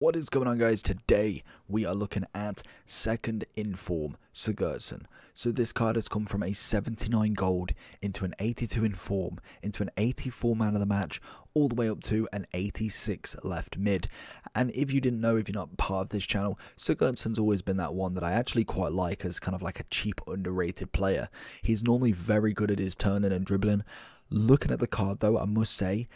What is going on, guys? Today we are looking at second in form Siguardsson. So this card has come from a 79 gold into an 82 in form into an 84 man of the match all the way up to an 86 left mid. And if you didn't know, if you're not part of this channel, Sigurdsson's always been that one that I actually quite like as kind of like a cheap underrated player. He's normally very good at his turning and dribbling. Looking at the card though, I must say,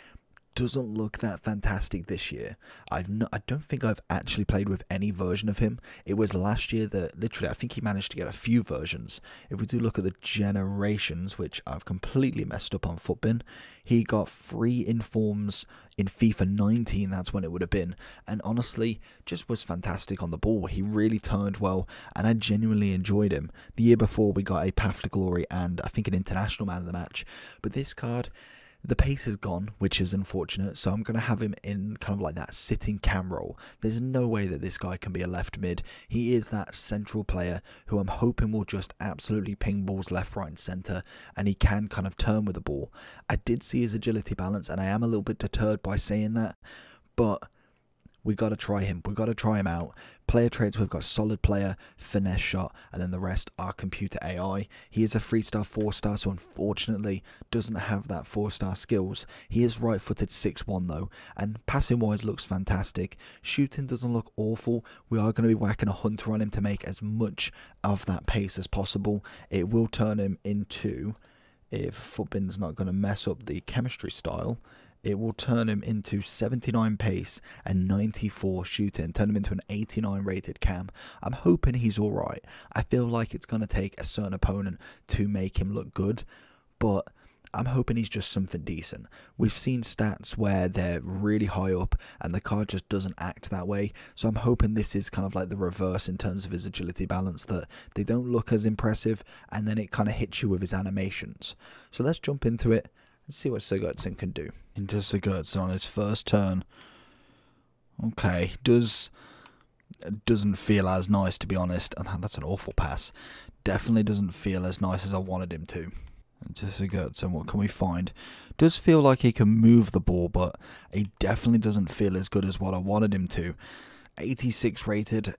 doesn't look that fantastic this year. I don't think I've actually played with any version of him. It was last year that literally I think he managed to get a few versions. If we do look at the generations, which I've completely messed up on Footbin, he got 3 informs in FIFA 19, that's when it would have been, and honestly just was fantastic on the ball. He really turned well and I genuinely enjoyed him. The year before we got a Path to Glory and I think an international man of the match, but this card, the pace is gone, which is unfortunate, so I'm going to have him in kind of like that sitting cam role. There's no way that this guy can be a left mid. He is that central player who I'm hoping will just absolutely ping balls left, right and centre, and he can kind of turn with the ball. I did see his agility balance, and I am a little bit deterred by saying that, but we got to try him. We've got to try him out. Player traits, we've got solid player, finesse shot, and then the rest are computer AI. He is a 3-star, 4-star, so unfortunately doesn't have that 4-star skills. He is right-footed 6'1" though, and passing-wise looks fantastic. Shooting doesn't look awful. We are going to be whacking a hunter on him to make as much of that pace as possible. It will turn him into, if Footbin's not going to mess up the chemistry style, it will turn him into 79 pace and 94 shooting, turn him into an 89 rated cam. I'm hoping he's alright. I feel like it's going to take a certain opponent to make him look good, but I'm hoping he's just something decent. We've seen stats where they're really high up and the card just doesn't act that way, so I'm hoping this is kind of like the reverse in terms of his agility balance, that they don't look as impressive and then it kind of hits you with his animations. So let's jump into it and see what Siguardsson can do. Into Siguardsson on his first turn. Okay, doesn't feel as nice, to be honest. And that's an awful pass. Definitely doesn't feel as nice as I wanted him to. Into Siguardsson, what can we find? Does feel like he can move the ball, but he definitely doesn't feel as good as what I wanted him to. 86 rated,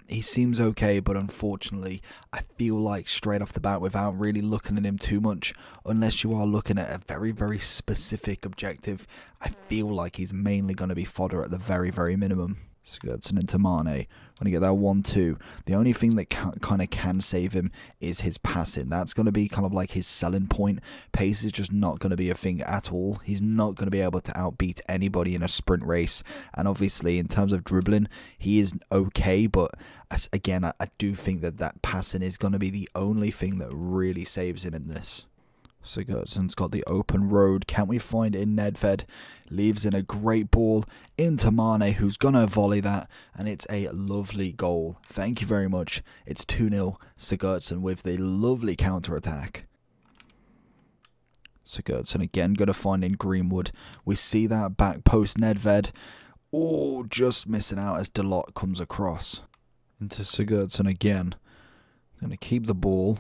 he seems okay, but unfortunately I feel like straight off the bat, without really looking at him too much, unless you are looking at a very specific objective, I feel like he's mainly going to be fodder at the very minimum. Siguardsson into Mane. When you get that 1-2, the only thing that kind of can save him is his passing. That's going to be kind of like his selling point. Pace is just not going to be a thing at all. He's not going to be able to outbeat anybody in a sprint race. And obviously, in terms of dribbling, he is okay. But again, I do think that passing is going to be the only thing that really saves him in this. Sigurdsson's got the open road. Can't we find in Nedved? Leaves in a great ball into Mane, who's going to volley that, and it's a lovely goal. Thank you very much. It's 2-0. Siguardsson with the lovely counter-attack. Siguardsson again going to find in Greenwood. We see that back post Nedved. Oh, just missing out as Delot comes across. Into Siguardsson again. Going to keep the ball.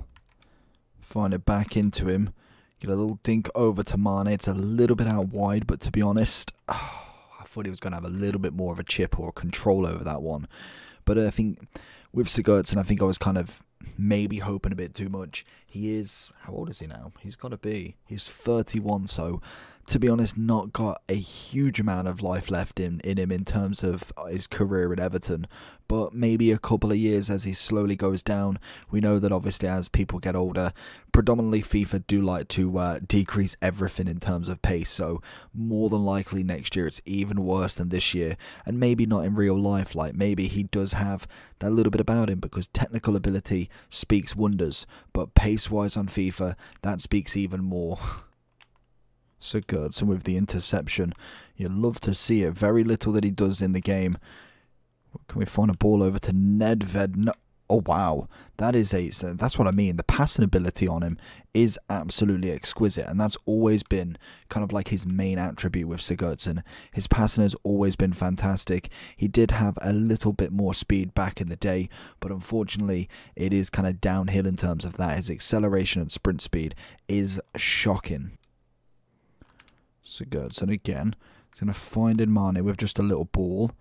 Find it back into him. Get a little dink over to Mane. It's a little bit out wide, but to be honest, I thought he was going to have a little bit more of a chip or control over that one. But I think with Siguardsson, I think I was kind of maybe hoping a bit too much. He is, how old is he now? He's 31, so to be honest, not got a huge amount of life left in him in terms of his career at Everton, but maybe a couple of years as he slowly goes down. We know that obviously as people get older, predominantly FIFA do like to decrease everything in terms of pace, so more than likely next year it's even worse than this year, and maybe not in real life. Like maybe he does have that little bit about him because technical ability speaks wonders, but pace wise on FIFA, that speaks even more. Siguardsson with the interception. You'd love to see it. Very little that he does in the game. Can we find a ball over to Nedved? No. Oh wow, that's what I mean. The passing ability on him is absolutely exquisite, and that's always been kind of like his main attribute with Siguardsson. His passing has always been fantastic. He did have a little bit more speed back in the day, but unfortunately it is kind of downhill in terms of that. His acceleration and sprint speed is shocking. Siguardsson again. He's going to find in Mane with just a little ball.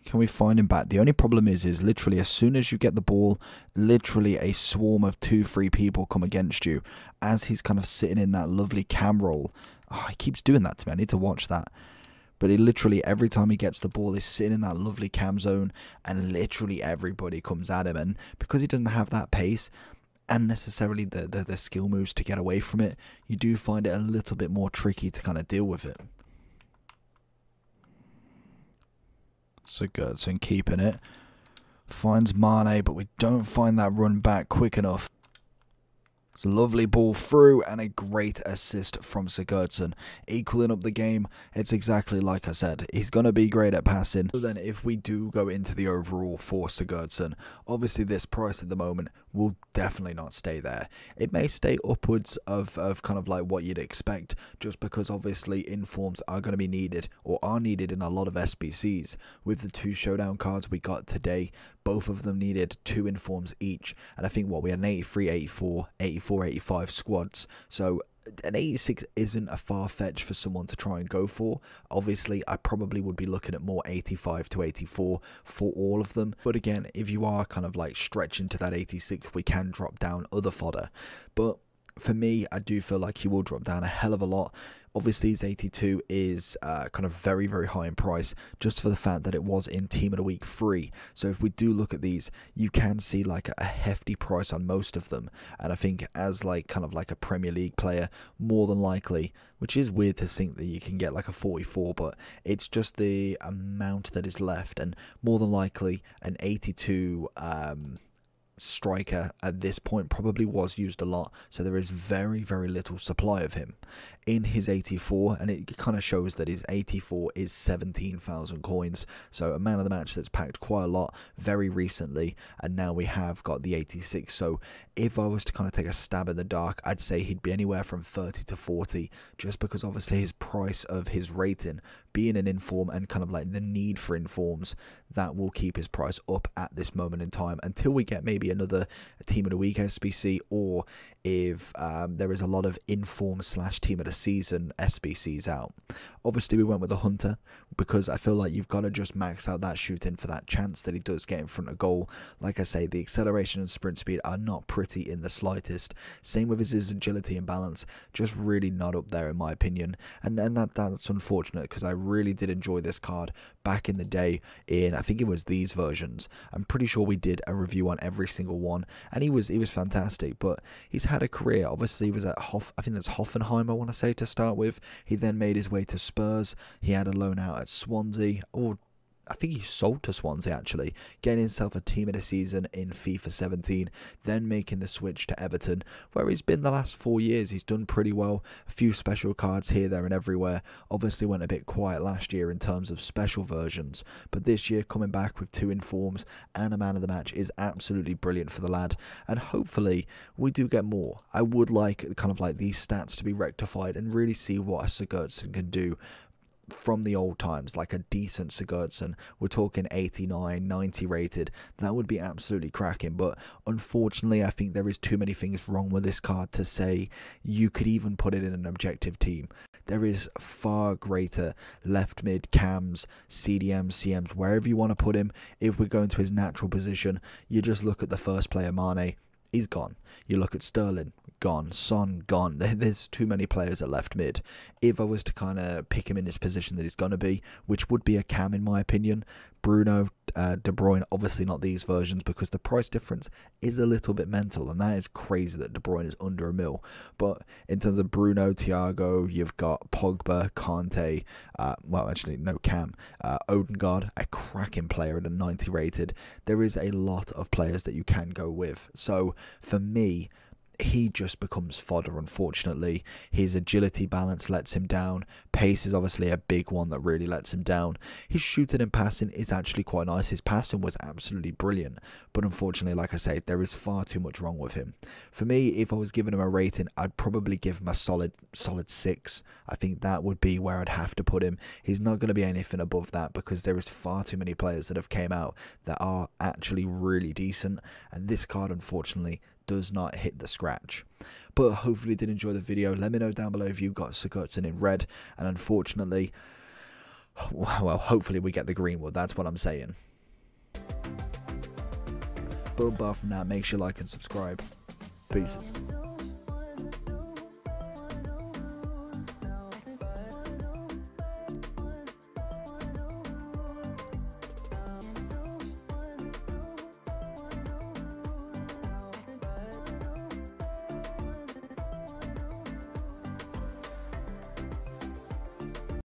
Can we find him back? The only problem is literally as soon as you get the ball, literally a swarm of 2-3 people come against you as he's kind of sitting in that lovely cam roll. Oh, he keeps doing that to me. I need to watch that. But he literally, every time he gets the ball, he's sitting in that lovely cam zone and literally everybody comes at him. And because he doesn't have that pace and necessarily the skill moves to get away from it, you do find it a little bit more tricky to kind of deal with it. Siguardsson keeping it. Finds Mane, but we don't find that run back quick enough. It's a lovely ball through and a great assist from Siguardsson, equaling up the game. It's exactly like I said, he's going to be great at passing. So then if we do go into the overall for Siguardsson, obviously this price at the moment will definitely not stay there. It may stay upwards of kind of like what you'd expect, just because obviously informs are going to be needed or are needed in a lot of SBCs. With the 2 showdown cards we got today, both of them needed 2 informs each, and I think what we had an 83, 84, 84, 85 squads. So an 86 isn't a far fetch for someone to try and go for. Obviously, I probably would be looking at more 85 to 84 for all of them. But again, if you are kind of like stretching to that 86, we can drop down other fodder. But for me, I do feel like he will drop down a hell of a lot. Obviously, his 82 is kind of very, very high in price, just for the fact that it was in Team of the Week free. So if we do look at these, you can see like a hefty price on most of them. And I think as like kind of like a Premier League player, more than likely, which is weird to think that you can get like a 44, but it's just the amount that is left. And more than likely, an 82 striker at this point probably was used a lot, so there is very, very little supply of him in his 84, and it kind of shows that his 84 is 17,000 coins, so a man of the match that's packed quite a lot very recently. And now we have got the 86, so if I was to kind of take a stab in the dark, I'd say he'd be anywhere from 30 to 40, just because obviously his price of his rating being an inform and kind of like the need for informs, that will keep his price up at this moment in time until we get maybe another Team of the Week SBC, or if there is a lot of inform / Team of the Season SBCs out. Obviously we went with the Hunter because I feel like you've got to just max out that shooting for that chance that he does get in front of goal. Like I say, the acceleration and sprint speed are not pretty in the slightest. Same with his agility and balance, just really not up there in my opinion. And that's unfortunate, because I really did enjoy this card back in the day in, I think it was these versions. I'm pretty sure we did a review on every single one, and he was fantastic. But he's had a career. Obviously he was at I think that's Hoffenheim, I want to say, to start with. He then made his way to Spurs. He had a loan out at Swansea, or I think he sold to Swansea actually, getting himself a Team of the Season in FIFA 17, then making the switch to Everton, where he's been the last 4 years. He's done pretty well, a few special cards here, there and everywhere. Obviously went a bit quiet last year in terms of special versions, but this year coming back with 2 informs and a man of the match is absolutely brilliant for the lad, and hopefully we do get more. I would like kind of like these stats to be rectified and really see what a Siguardsson can do from the old times, like a decent Siguardsson. We're talking 89, 90 rated. That would be absolutely cracking. But unfortunately, I think there is too many things wrong with this card to say you could even put it in an objective team. There is far greater left mid cams, CDMs, CMs, wherever you want to put him. If we go into his natural position, you just look at the first player, Mane. He's gone. You look at Sterling, gone. Son, gone. There's too many players at left mid. If I was to kind of pick him in his position that he's going to be, which would be a cam in my opinion, Bruno, De Bruyne, obviously not these versions because the price difference is a little bit mental, and that is crazy that De Bruyne is under $1 million. But in terms of Bruno, Thiago, you've got Pogba, Kante, well actually no Cam, Odegaard, a cracking player at a 90 rated. There is a lot of players that you can go with. So for me, he just becomes fodder, unfortunately. His agility balance lets him down. Pace is obviously a big one that really lets him down. His shooting and passing is actually quite nice. His passing was absolutely brilliant. But unfortunately, like I say, there is far too much wrong with him. For me, if I was giving him a rating, I'd probably give him a solid 6. I think that would be where I'd have to put him. He's not going to be anything above that because there is far too many players that have came out that are actually really decent. And this card, unfortunately, does not hit the scratch. But hopefully you did enjoy the video. Let me know down below if you got Siguardsson in red. And unfortunately, Well, hopefully we get the Greenwood. That's what I'm saying. But apart from that, make sure you like and subscribe. Peace.